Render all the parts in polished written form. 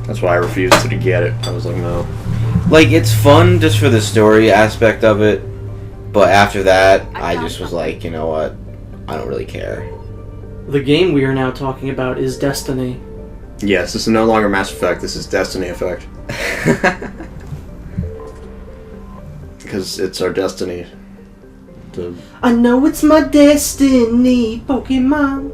That's why I refused to get it. I was like, no. Like, it's fun just for the story aspect of it, but after that, I just was like, you know what? I don't really care. The game we are now talking about is Destiny. Yes, this is no longer Mass Effect. This is Destiny Effect. Because it's our destiny. I know it's my destiny, Pokemon.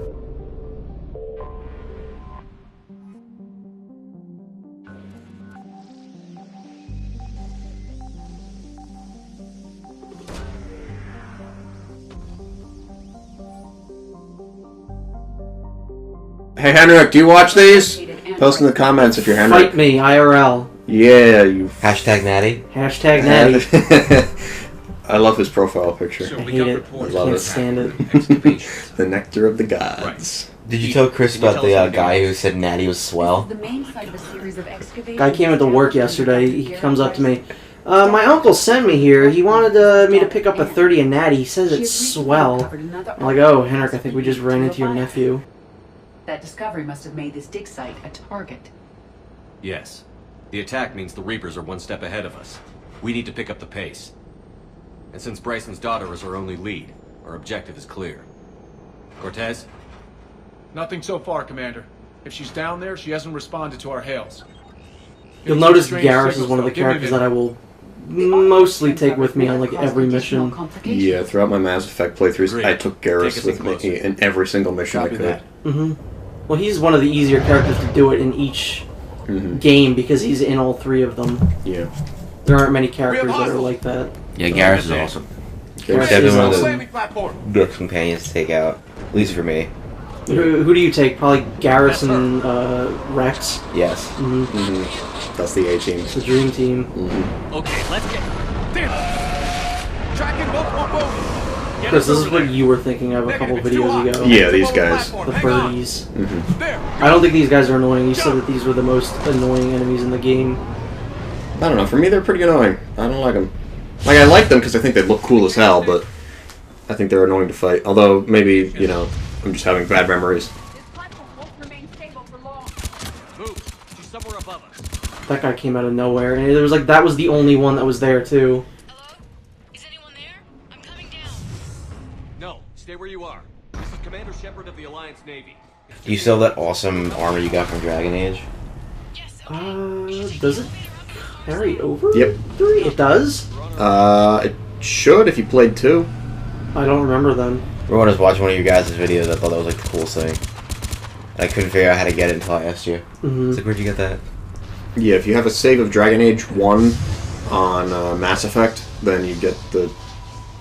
Hey Henrik, do you watch these? Post in the comments if you're Henrik. Fight me, IRL. Yeah, you. Hashtag Natty. Hashtag Natty. I love his profile picture. I hate it. I love can't it. stand it. The nectar of the gods. Did you tell Chris about the guy who said Natty was swell? Guy came into work yesterday. He comes up to me. My uncle sent me here. He wanted me to pick up a 30 a Natty. He says it's swell. I'm like, oh, Henrik, I think we just ran into your nephew. That discovery must have made this dig site a target. Yes. The attack means the Reapers are one step ahead of us. We need to pick up the pace. And since Bryson's daughter is our only lead, our objective is clear. Cortez? Nothing so far, Commander. If she's down there, she hasn't responded to our hails. You'll notice Garrus is one of the characters that I will mostly take with me on like every mission. Yeah, throughout my Mass Effect playthroughs, Agreed. I took Garrus Take us with in me closer. in every single mission Copy I could. that. Mm-hmm. Well, he's one of the easier characters to do it in each game because he's in all three of them. Yeah. There aren't many characters that are like that. Yeah, Garrus is awesome. Garrus Definitely is one of awesome. the good companions to take out. At least for me. Who do you take? Probably Garrus and Rex. Yes. Mm-hmm. That's the A-team. It's the dream team. Okay, let's get... Damn! Tracking, boom. Chris, this is what you were thinking of a couple videos ago. Yeah, these guys. The birdies. There. I don't think these guys are annoying. You said that these were the most annoying enemies in the game. I don't know. For me, they're pretty annoying. I don't like them. Like, I like them because I think they look cool as hell, but I think they're annoying to fight. Although, maybe, you know, I'm just having bad memories. Move! She's somewhere above us. That guy came out of nowhere, and it was like that was the only one that was there too. Hello? Is anyone there? I'm coming down. No, stay where you are. This is Commander Shepard of the Alliance Navy. Do you still have that awesome armor you got from Dragon Age? Yes. Does it carry over? Yep. 3? It does? It should if you played 2. I don't remember them. Remember when I was watching one of you guys' videos, I thought that was like the coolest thing. And I couldn't figure out how to get it until I asked you. Mm-hmm. It's like, where'd you get that? Yeah, if you have a save of Dragon Age 1 on Mass Effect, then you get the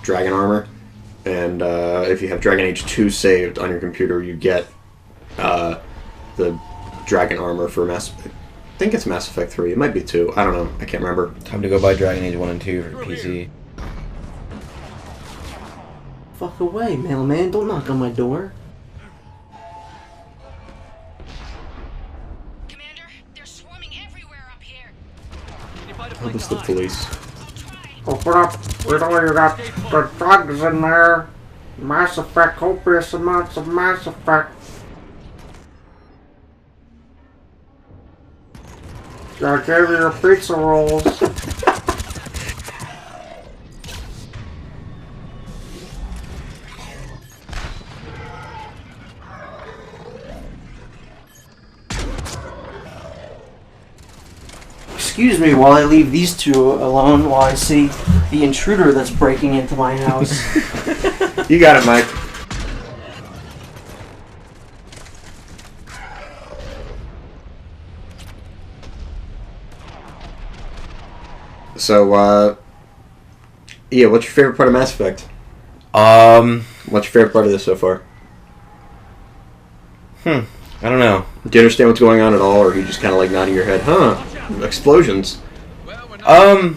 Dragon Armor. And if you have Dragon Age 2 saved on your computer, you get the Dragon Armor for Mass... I think it's Mass Effect 3. It might be 2. I don't know. I can't remember. Time to go buy Dragon Age 1 and 2 for PC. Fuck away, mailman. Don't knock on my door. Commander, they're swarming everywhere up here. Oh, this is the police. Open up. We know you got the drugs in there. Mass Effect, copious amounts of Mass Effect. I gave you your pizza rolls. Excuse me while I leave these two alone while I see the intruder that's breaking into my house. You got it, Mike. So, yeah, what's your favorite part of Mass Effect? What's your favorite part of this so far? I don't know. Do you understand what's going on at all, or are you just kind of like nodding your head? Huh? Explosions. I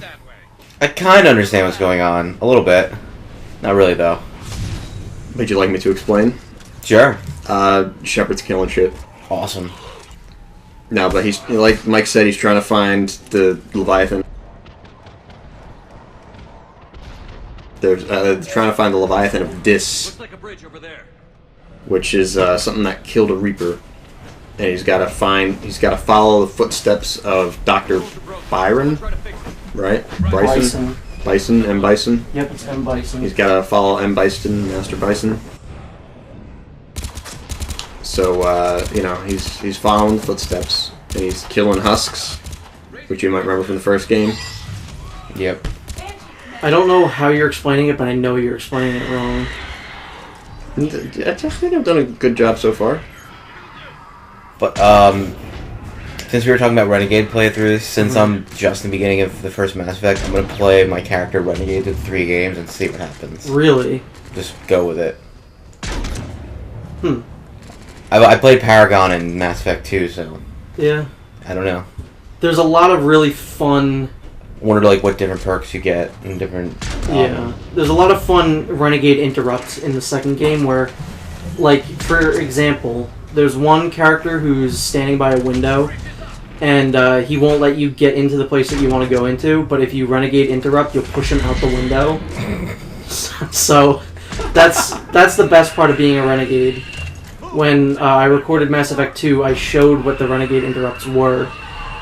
kind of understand what's going on. A little bit. Not really, though. Would you like me to explain? Sure. Shepard's killing shit. Awesome. No, but he's, like Mike said, he's trying to find the Leviathan. They're trying to find the Leviathan of Dis, Looks like a bridge over there. which is something that killed a Reaper. and he's got to follow the footsteps of Dr. Byron, right? Bison, M. Bison. Yep, it's M. Bison. He's got to follow M. Bison, Master Bison. So, he's following the footsteps, and he's killing husks, which you might remember from the first game. Yep. I don't know how you're explaining it, but I know you're explaining it wrong. I just think I've done a good job so far. But, since we were talking about Renegade playthroughs, since I'm just in the beginning of the first Mass Effect, I'm going to play my character Renegade through 3 games and see what happens. Really? Just go with it. I played Paragon in Mass Effect 2, so... Yeah. I don't know. There's a lot of really fun... I wondered, like, what different perks you get and different... Yeah. There's a lot of fun Renegade interrupts in the second game where, like, for example, there's one character who's standing by a window and he won't let you get into the place that you want to go into, but if you Renegade interrupt, you'll push him out the window. So, that's the best part of being a Renegade. When I recorded Mass Effect 2, I showed what the Renegade interrupts were,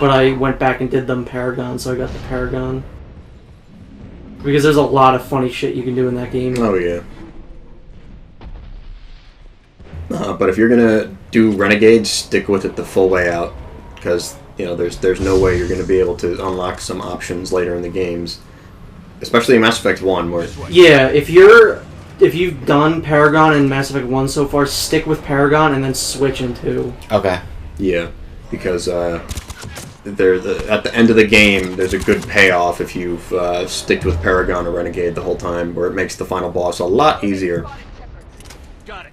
but I went back and did them Paragon, so I got the Paragon. Because there's a lot of funny shit you can do in that game. Oh, yeah. But if you're gonna do Renegade, stick with it the full way out. Because, there's no way you're gonna be able to unlock some options later in the games. Especially in Mass Effect 1, where... Yeah, if you've done Paragon and Mass Effect 1 so far, stick with Paragon and then switch into... Okay. Yeah, because at the end of the game, there's a good payoff if you've sticked with Paragon or Renegade the whole time, where it makes the final boss a lot easier. Got it.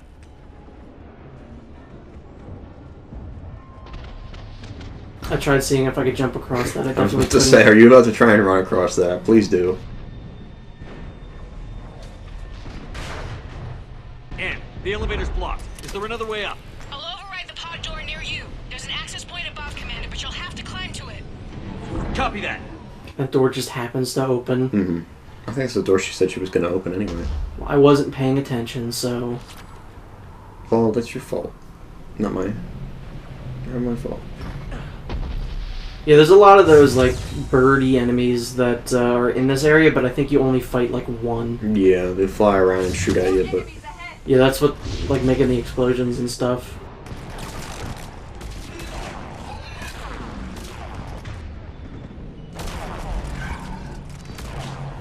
I tried seeing if I could jump across that. I I was definitely about to couldn't. say, are you about to try and run across that? Please do. Ann, the elevator's blocked. Is there another way up? I'll override the pod door near you. There's an access point above, Commander, but you'll have to climb to it. Copy that. That door just happens to open. Mm-hmm. I think it's the door she said she was going to open anyway. I wasn't paying attention, so... Well, that's your fault. Not my fault. Yeah, there's a lot of those, like, birdy enemies that are in this area, but I think you only fight, like, one. Yeah, they fly around and shoot at you, but... Yeah, that's what, like, making the explosions and stuff.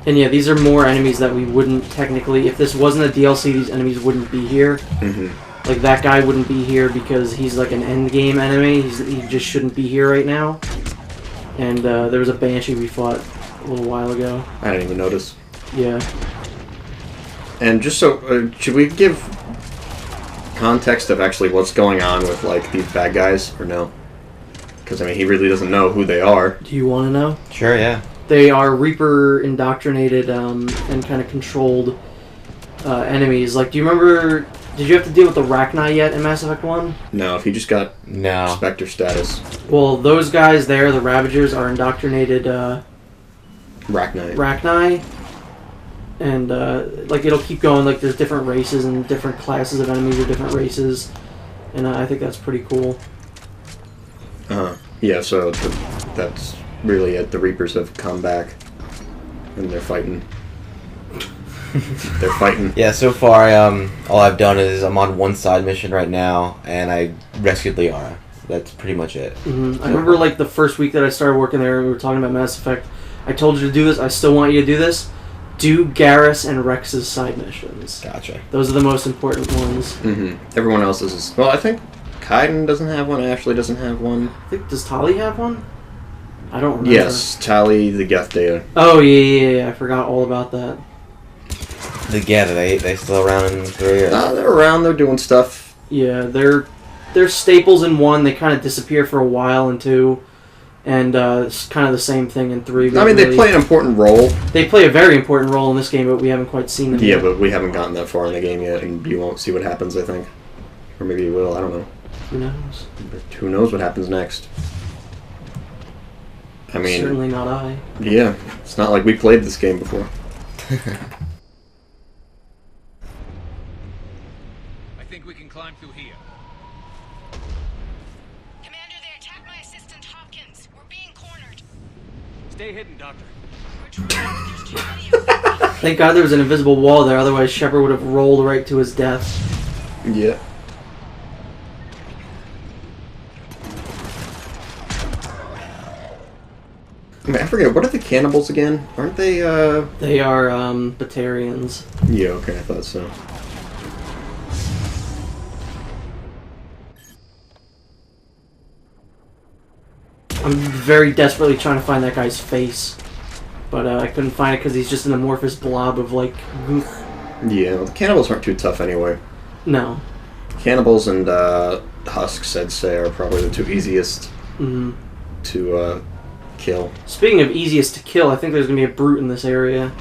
And yeah, these are more enemies that we wouldn't technically... If this wasn't a DLC, these enemies wouldn't be here. Mm-hmm. Like, that guy wouldn't be here because he's, like, an endgame enemy. He just shouldn't be here right now. And there was a Banshee we fought a little while ago. I didn't even notice. Yeah. And just so... should we give context of actually what's going on with, like, these bad guys, or no? Because, I mean, he really doesn't know who they are. Do you want to know? Sure, yeah. They are Reaper indoctrinated and kind of controlled enemies. Like, do you remember... Did you have to deal with the Rachni yet in Mass Effect 1? No, if he just got No. Spectre status. Well, those guys there, the Ravagers, are indoctrinated Rachni. And, like, it'll keep going. Like, there's different races and different classes of enemies or different races. And I think that's pretty cool. Yeah, so that's really it. The Reapers have come back. And they're fighting. They're fighting. Yeah, so far, all I've done is I'm on one side mission right now, and I rescued Liara. That's pretty much it. I remember, like, the first week that I started working there, we were talking about Mass Effect. I told you to do this. I still want you to do this. Do Garrus and Rex's side missions. Gotcha. Those are the most important ones. Mm-hmm. Everyone else is... Well, I think Kaiden doesn't have one. Ashley doesn't have one. I think, does Tali have one? I don't remember. Yes, Tali, the Geth Data. Oh, yeah. I forgot all about that. Yeah, they still around in 3 years? They're around. They're doing stuff. Yeah, they're staples in 1. They kind of disappear for a while in 2. And it's kind of the same thing in 3. I mean, they play an important role. They play a very important role in this game, but we haven't quite seen them Yeah, yet. but we haven't gotten that far in the game yet, and you won't see what happens, I think. Or maybe you will, I don't know. Who knows? But who knows what happens next? I mean... Certainly not I. Yeah, it's not like we played this game before. I think we can climb through here. Stay hidden, Doctor. We're trying, but there's too many of them. Thank God there was an invisible wall there, otherwise Shepard would have rolled right to his death. Yeah. I mean, I forget, what are the cannibals again? Aren't they, They are, Batarians. Yeah, okay, I thought so. I'm very desperately trying to find that guy's face. But, I couldn't find it because he's just an amorphous blob of, like, gook. Yeah, well, the cannibals aren't too tough anyway. No. Cannibals and, husks, I'd say, are probably the two easiest to, kill. Speaking of easiest to kill, I think there's gonna be a brute in this area.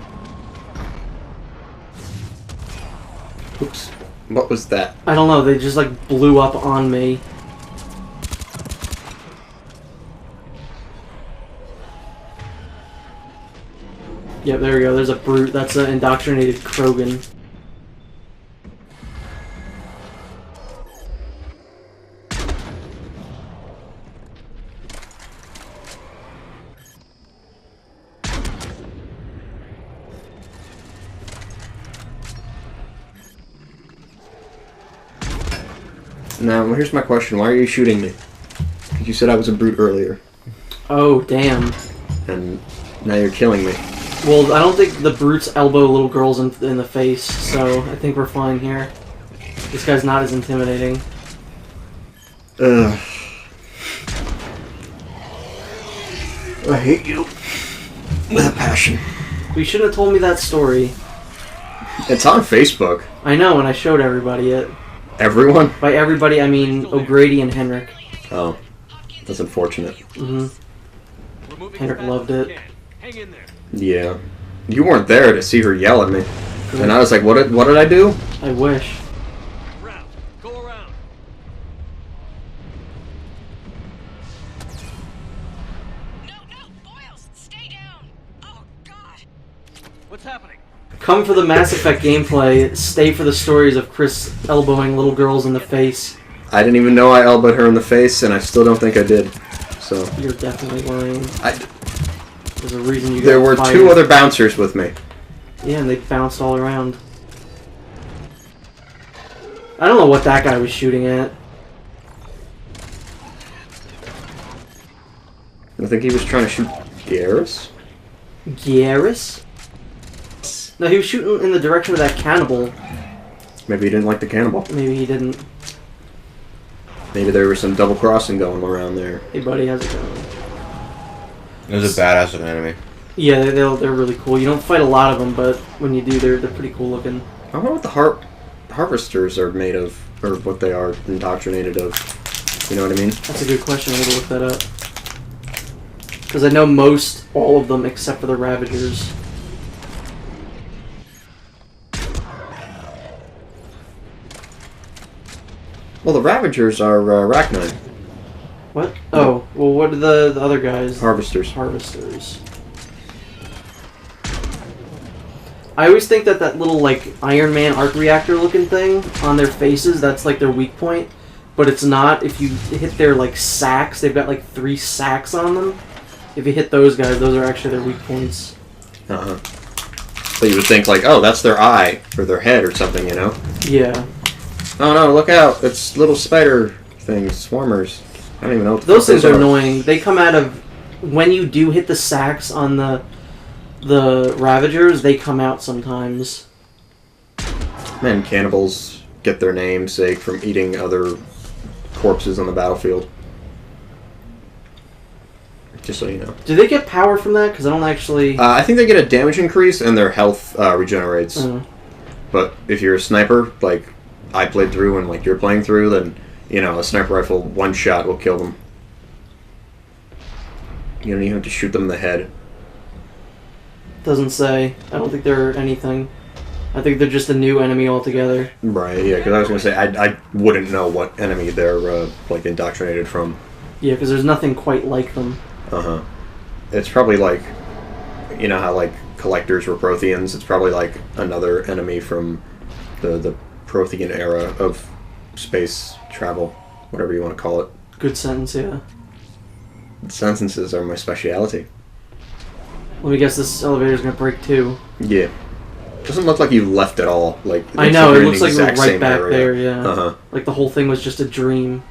Oops. What was that? I don't know, they just, like, blew up on me. Yep, there we go. There's a brute. That's an indoctrinated Krogan. Now, here's my question. Why are you shooting me? Because you said I was a brute earlier. Oh, damn. And now you're killing me. Well, I don't think the brutes elbow little girls in the face, so I think we're fine here. This guy's not as intimidating. Ugh. I hate you. With a passion. You shouldn't have told me that story. It's on Facebook. I know, and I showed everybody it. Everyone? By everybody, I mean O'Grady and Henrik. Oh. That's unfortunate. Henrik loved it. Hang in there. Yeah. You weren't there to see her yell at me. And I was like, what did I do? I wish. Round. Go around. No, Boyles, stay down. Oh, God. What's happening? Come for the Mass Effect gameplay, stay for the stories of Chris elbowing little girls in the face. I didn't even know I elbowed her in the face, and I still don't think I did. So. You're definitely lying. There's a reason you got There were fired. 2 other bouncers with me. Yeah, and they bounced all around. I don't know what that guy was shooting at. I think he was trying to shoot Garrus. Garrus? No, he was shooting in the direction of that cannibal. Maybe he didn't like the cannibal. Maybe he didn't. Maybe there was some double crossing going around there. Hey buddy, how's it going? It was a badass of an enemy. Yeah, they're really cool. You don't fight a lot of them, but when you do, they're pretty cool looking. I wonder what the harvesters are made of, or what they are indoctrinated of. You know what I mean? That's a good question. I need to look that up. Because I know all of them except for the Ravagers. Well, the Ravagers are Arachnine. What? Oh, well, what are the other guys? Harvesters. Harvesters. I always think that little, like, Iron Man arc reactor looking thing on their faces, that's, like, their weak point. But it's not. If you hit their, like, sacks, they've got, like, 3 sacks on them. If you hit those guys, those are actually their weak points. Uh-huh. So you would think, like, oh, that's their eye, or their head, or something, you know? Yeah. Oh no, look out! It's little spider things, swarmers. I don't even know what the Those fuck things are annoying. They come out of... When you do hit the sacks on the Ravagers, they come out sometimes. Man, cannibals get their namesake from eating other corpses on the battlefield. Just so you know. Do they get power from that? Because I don't actually... I think they get a damage increase and their health regenerates. But if you're a sniper, like I played through and like you're playing through, then, you know, a sniper rifle, one shot will kill them. You don't even have to shoot them in the head. Doesn't say. I don't think they're anything. I think they're just a new enemy altogether. Right, yeah, because I was going to say, I wouldn't know what enemy they're, like, indoctrinated from. Yeah, because there's nothing quite like them. Uh-huh. It's probably like, you know how, like, Collectors were Protheans? It's probably like another enemy from the Prothean era of space travel, whatever you want to call it. Good sentence, yeah. Sentences are my speciality. Let me guess, this elevator's gonna break too. Yeah. Doesn't look like you left at all. Like I know, it you're in looks the like we're exact right same back area. there, yeah. Uh-huh. Like the whole thing was just a dream.